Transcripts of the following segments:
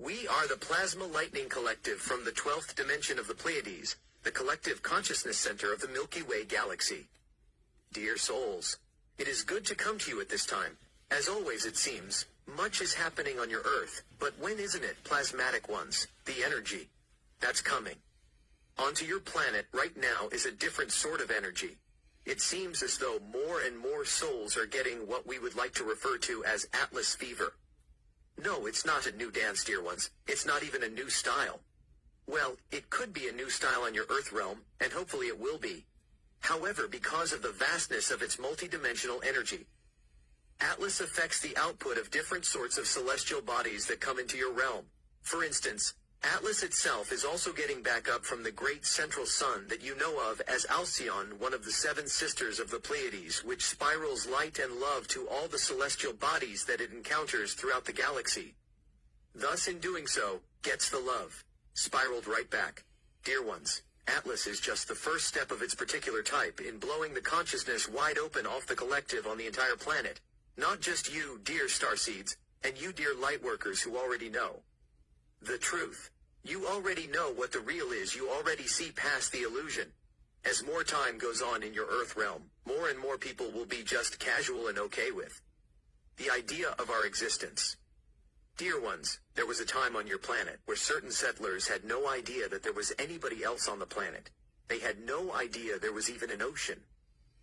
We are the Plasma Lightning Collective from the 12th dimension of the Pleiades, the collective consciousness center of the Milky Way galaxy. Dear souls, it is good to come to you at this time. As always, it seems, much is happening on your Earth, but when isn't it, plasmatic ones, the energy? That's coming. Onto your planet right now is a different sort of energy. It seems as though more and more souls are getting what we would like to refer to as Atlas fever. No, it's not a new dance, dear ones. It's not even a new style. Well, it could be a new style on your Earth realm, and hopefully it will be. However, because of the vastness of its multidimensional energy, Atlas affects the output of different sorts of celestial bodies that come into your realm. For instance, Atlas itself is also getting back up from the great central sun that you know of as Alcyone, one of the 7 sisters of the Pleiades, which spirals light and love to all the celestial bodies that it encounters throughout the galaxy. Thus, in doing so, gets the love spiraled right back. Dear ones, Atlas is just the first step of its particular type in blowing the consciousness wide open off the collective on the entire planet. Not just you, dear starseeds, and you, dear lightworkers who already know the truth. You already know what the real is. You already see past the illusion. As more time goes on in your Earth realm, more and more people will be just casual and okay with the idea of our existence. Dear ones, there was a time on your planet where certain settlers had no idea that there was anybody else on the planet. They had no idea there was even an ocean.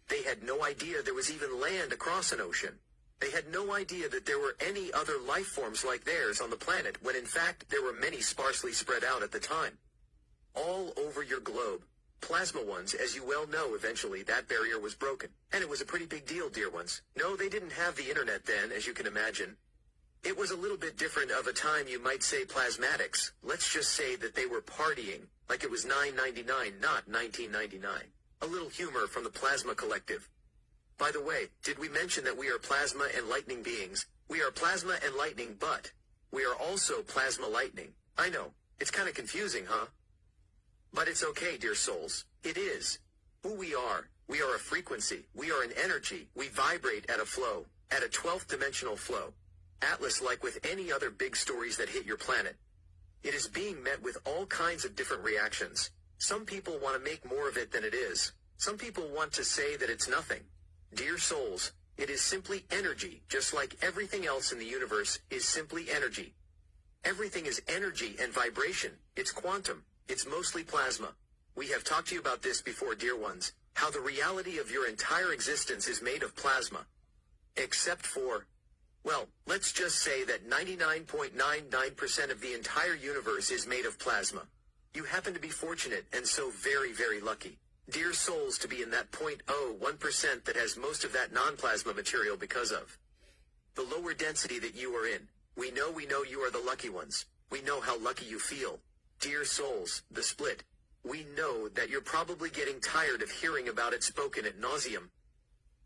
They had no idea there was even land across an ocean. They had no idea that there were any other life forms like theirs on the planet, when in fact there were many sparsely spread out at the time. All over your globe, plasma ones, as you well know, eventually that barrier was broken. And it was a pretty big deal, dear ones. No, they didn't have the internet then, as you can imagine. It was a little bit different of a time, you might say. Plasmatics, let's just say that they were partying, like it was 999, not 1999. A little humor from the Plasma Collective. By the way, did we mention that we are plasma and lightning beings? We are plasma and lightning, but we are also plasma lightning. I know, it's kind of confusing, huh? But it's okay, dear souls. It is who we are. We are a frequency. We are an energy. We vibrate at a flow, at a 12th dimensional flow. Atlas, like with any other big stories that hit your planet, it is being met with all kinds of different reactions. Some people want to make more of it than it is. Some people want to say that it's nothing. Dear souls, it is simply energy, just like everything else in the universe is simply energy. Everything is energy and vibration. It's quantum. It's mostly plasma. We have talked to you about this before, dear ones, how the reality of your entire existence is made of plasma. Except for, well, let's just say that 99.99% of the entire universe is made of plasma. You happen to be fortunate and so very, very lucky, dear souls, to be in that 0.01% that has most of that non-plasma material because of the lower density that you are in. We know you are the lucky ones. We know how lucky you feel. Dear souls, the split. We know that you're probably getting tired of hearing about it spoken ad nauseum.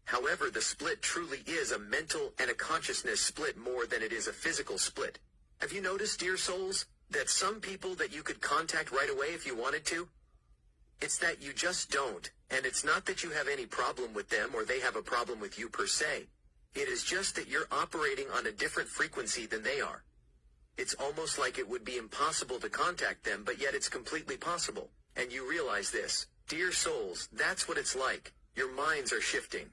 However, the split truly is a mental and a consciousness split more than it is a physical split. Have you noticed, dear souls, that some people that you could contact right away if you wanted to? It's that you just don't, and it's not that you have any problem with them or they have a problem with you per se. It is just that you're operating on a different frequency than they are. It's almost like it would be impossible to contact them, but yet it's completely possible. And you realize this. Dear souls, that's what it's like. Your minds are shifting.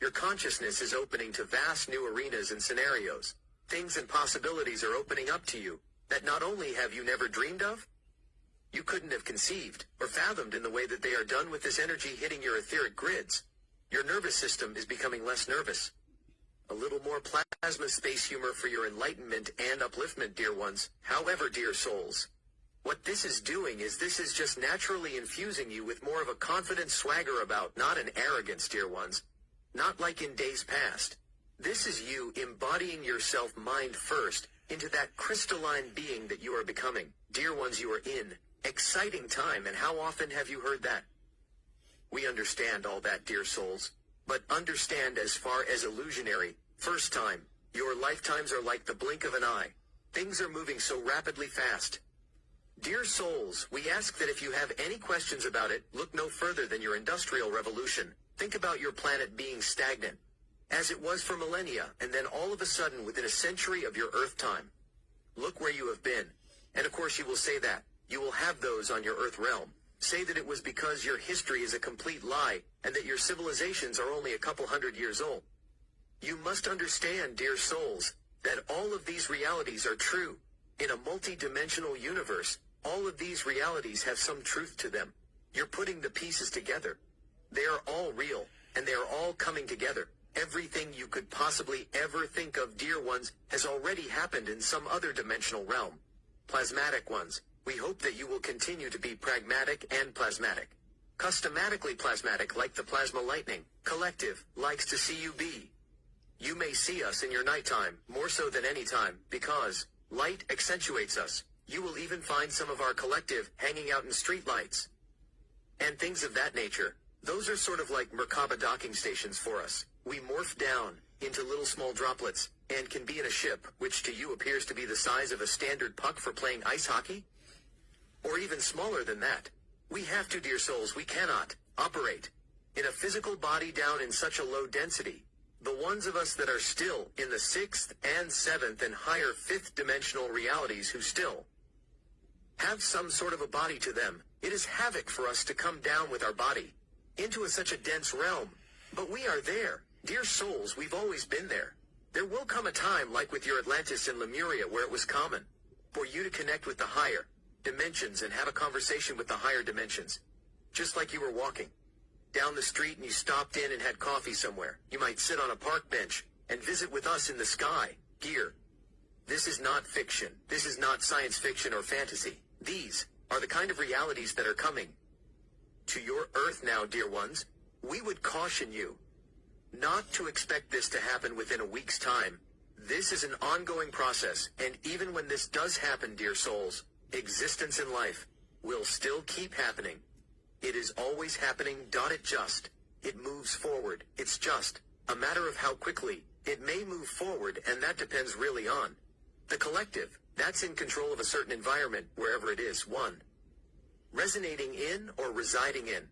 Your consciousness is opening to vast new arenas and scenarios. Things and possibilities are opening up to you that not only have you never dreamed of, you couldn't have conceived or fathomed in the way that they are done with this energy hitting your etheric grids. Your nervous system is becoming less nervous. A little more plasma space humor for your enlightenment and upliftment, dear ones. However, dear souls, what this is doing is this is just naturally infusing you with more of a confident swagger about, not an arrogance, dear ones. Not like in days past. This is you embodying yourself mind first into that crystalline being that you are becoming. Dear ones, you are in exciting time, and how often have you heard that? We understand all that, dear souls, but understand as far as illusionary, first time, your lifetimes are like the blink of an eye. Things are moving so rapidly fast. Dear souls, we ask that if you have any questions about it, look no further than your industrial revolution. Think about your planet being stagnant, as it was for millennia, and then all of a sudden within a century of your Earth time. Look where you have been. And of course you will say that. You will have those on your Earth realm. Say that it was because your history is a complete lie, and that your civilizations are only a couple hundred years old. You must understand, dear souls, that all of these realities are true. In a multi-dimensional universe, all of these realities have some truth to them. You're putting the pieces together. They are all real, and they are all coming together. Everything you could possibly ever think of, dear ones, has already happened in some other dimensional realm. Plasmatic ones, we hope that you will continue to be pragmatic and plasmatic. Customatically plasmatic like the plasma lightning. Collective likes to see you be. You may see us in your nighttime, more so than any time, because light accentuates us. You will even find some of our collective hanging out in street lights. And things of that nature. Those are sort of like Merkaba docking stations for us. We morph down into little small droplets, and can be in a ship, which to you appears to be the size of a standard puck for playing ice hockey? Or even smaller than that. We have to, dear souls, we cannot operate in a physical body down in such a low density. The ones of us that are still in the 6th and 7th and higher 5th dimensional realities who still have some sort of a body to them, it is havoc for us to come down with our body into such a dense realm. But we are there. Dear souls, we've always been there. There will come a time, like with your Atlantis and Lemuria, where it was common for you to connect with the higher dimensions and have a conversation with the higher dimensions. Just like you were walking down the street and you stopped in and had coffee somewhere. You might sit on a park bench and visit with us in the sky. Gear. This is not fiction. This is not science fiction or fantasy. These are the kind of realities that are coming to your Earth now, dear ones. We would caution you not to expect this to happen within a week's time. This is an ongoing process, and even when this does happen, dear souls, existence in life will still keep happening. It is always happening. It moves forward. It's just a matter of how quickly it may move forward, and that depends really on the collective. That's in control of a certain environment, wherever it is, one resonating in or residing in.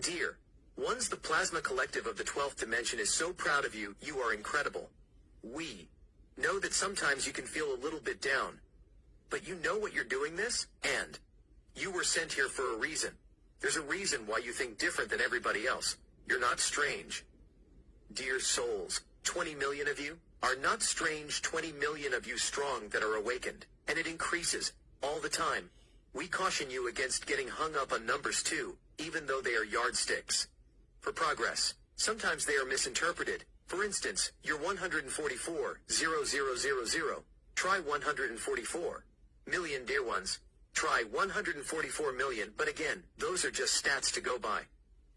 Dear ones, the plasma collective of the 12th dimension is so proud of you. You are incredible. We know that sometimes you can feel a little bit down, but you know what you're doing this, and you were sent here for a reason. There's a reason why you think different than everybody else. You're not strange. Dear souls, 20 million of you are not strange. 20 million of you strong that are awakened, and it increases all the time. We caution you against getting hung up on numbers too, even though they are yardsticks for progress. Sometimes they are misinterpreted. For instance, you're 144,000. Try 144 million, dear ones. Try 144 million, but again, those are just stats to go by.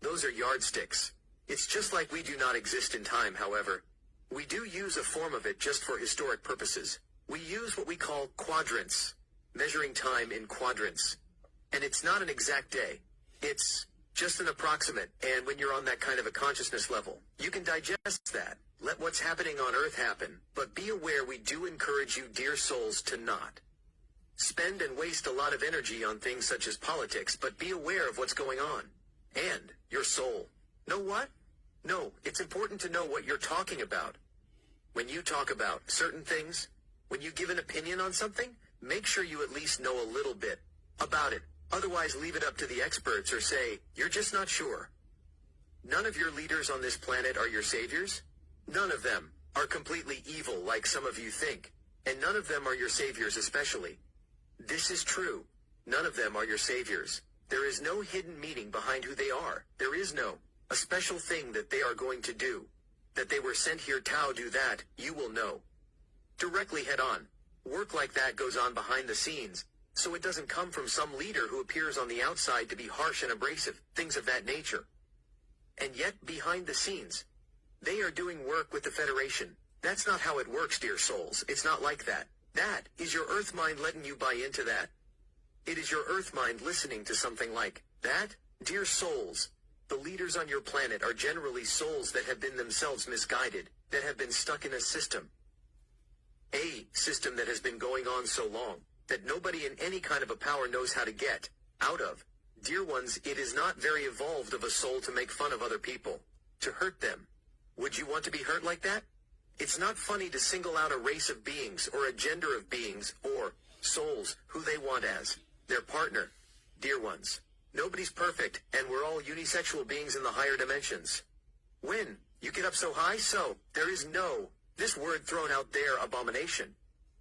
Those are yardsticks. It's just like we do not exist in time, however. We do use a form of it just for historic purposes. We use what we call quadrants, measuring time in quadrants. And it's not an exact day. It's just an approximate, and when you're on that kind of a consciousness level, you can digest that. Let what's happening on Earth happen, but be aware we do encourage you, dear souls, to not spend and waste a lot of energy on things such as politics, but be aware of what's going on. And your soul. Know what? No, it's important to know what you're talking about. When you talk about certain things, when you give an opinion on something, make sure you at least know a little bit about it. Otherwise, leave it up to the experts or say, you're just not sure. None of your leaders on this planet are your saviors. None of them are completely evil like some of you think. And none of them are your saviors especially. This is true. None of them are your saviors. There is no hidden meaning behind who they are. There is no a special thing that they are going to do. That they were sent here to do that, you will know. Directly head on. Work like that goes on behind the scenes. So it doesn't come from some leader who appears on the outside to be harsh and abrasive, things of that nature. And yet, behind the scenes, they are doing work with the Federation. That's not how it works, dear souls. It's not like that. That is your Earth mind letting you buy into that. It is your Earth mind listening to something like that. Dear souls, the leaders on your planet are generally souls that have been themselves misguided, that have been stuck in a system. A system that has been going on so long that nobody in any kind of a power knows how to get out of. Dear ones, it is not very evolved of a soul to make fun of other people, to hurt them. Would you want to be hurt like that? It's not funny to single out a race of beings or a gender of beings or souls, who they want as their partner. Dear ones, nobody's perfect, and we're all unisexual beings in the higher dimensions. When you get up so high, so there is no, this word thrown out there, abomination.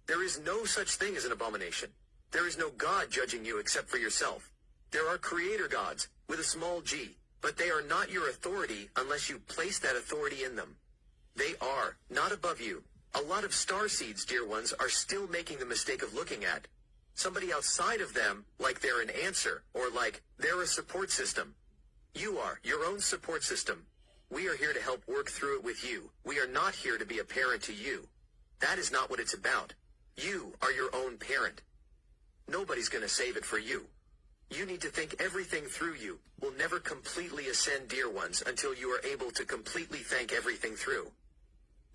There is no such thing as an abomination. There is no God judging you except for yourself. There are creator gods, with a small g, but they are not your authority unless you place that authority in them. They are not above you. A lot of starseeds, dear ones, are still making the mistake of looking at somebody outside of them like they're an answer, or like they're a support system. You are your own support system. We are here to help work through it with you. We are not here to be a parent to you. That is not what it's about. You are your own parent. Nobody's going to save it for you. You need to think everything through. You will never completely ascend, dear ones, until you are able to completely think everything through.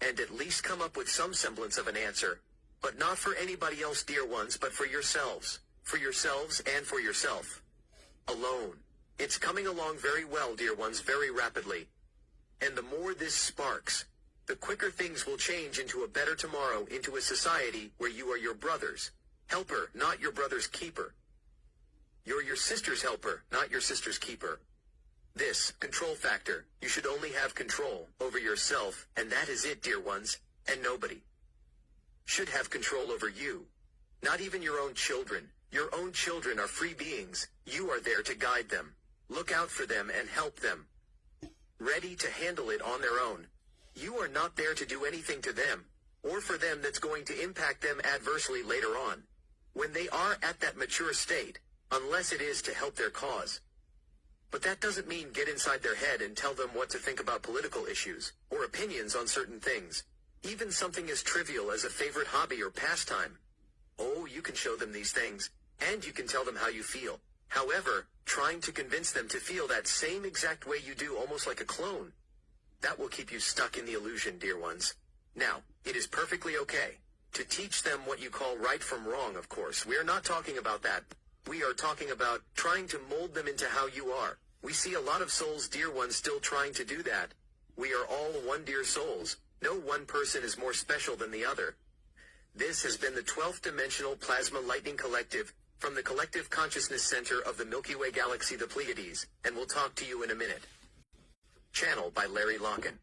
And at least come up with some semblance of an answer. But not for anybody else, dear ones, but for yourselves. For yourselves and for yourself. Alone. It's coming along very well, dear ones, very rapidly. And the more this sparks, the quicker things will change into a better tomorrow, into a society where you are your brother's helper, not your brother's keeper. You're your sister's helper, not your sister's keeper. This control factor, you should only have control over yourself, and that is it, dear ones, and nobody should have control over you. Not even your own children. Your own children are free beings. You are there to guide them. Look out for them and help them. Ready to handle it on their own. You are not there to do anything to them, or for them that's going to impact them adversely later on, when they are at that mature state, unless it is to help their cause. But that doesn't mean get inside their head and tell them what to think about political issues, or opinions on certain things. Even something as trivial as a favorite hobby or pastime. Oh, you can show them these things, and you can tell them how you feel. However, trying to convince them to feel that same exact way you do, almost like a clone, that will keep you stuck in the illusion, dear ones. Now, it is perfectly okay to teach them what you call right from wrong, of course. We are not talking about that. We are talking about trying to mold them into how you are. We see a lot of souls, dear ones, still trying to do that. We are all one, dear souls. No one person is more special than the other. This has been the 12th Dimensional Plasma Lightning Collective from the Collective Consciousness Center of the Milky Way Galaxy, the Pleiades, and we'll talk to you in a minute. Channel by Larry Locken.